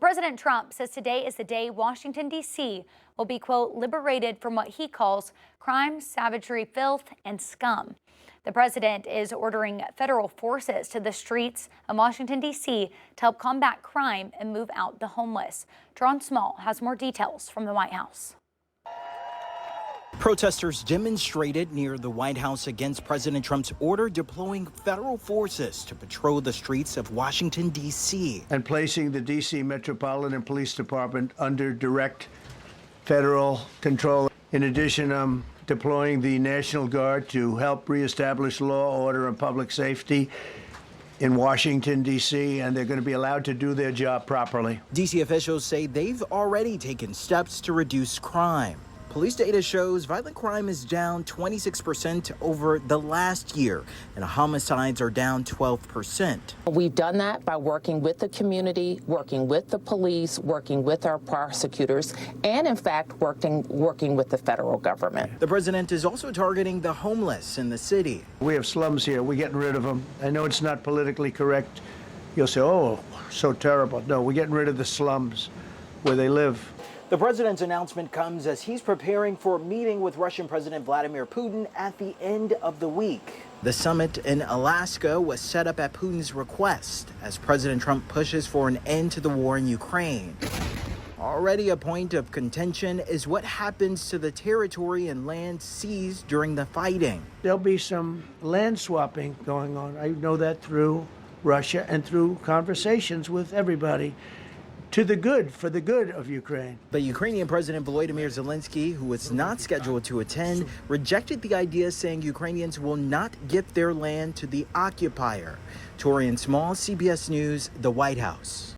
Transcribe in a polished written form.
President Trump says today is the day Washington, D.C. will be, quote, liberated from what he calls crime, savagery, filth, and scum. The president is ordering federal forces to the streets of Washington, D.C. to help combat crime and move out the homeless. John Small has more details from the White House. Protesters demonstrated near the White House against President Trump's order deploying federal forces to patrol the streets of Washington, D.C. and placing the D.C. Metropolitan Police Department under direct federal control. In addition, deploying the National Guard to help reestablish law, order, and public safety in Washington, D.C., and they're going to be allowed to do their job properly. D.C. officials say they've already taken steps to reduce crime. Police data shows violent crime is down 26% over the last year, and homicides are down 12%. We've done that by working with the community, working with the police, working with our prosecutors, and in fact, working with the federal government. The president is also targeting the homeless in the city. We have slums here. We're getting rid of them. I know it's not politically correct. You'll say, oh, so terrible. No, we're getting rid of the slums where they live. The president's announcement comes as he's preparing for a meeting with Russian President Vladimir Putin at the end of the week. The summit in Alaska was set up at Putin's request as President Trump pushes for an end to the war in Ukraine. Already a point of contention is what happens to the territory and land seized during the fighting. There'll be some land swapping going on. I know that through Russia and through conversations with everybody. For the good of Ukraine. But Ukrainian President Volodymyr Zelensky, who was not scheduled to attend, rejected the idea, saying Ukrainians will not give their land to the occupier. Torian Small, CBS News, the White House.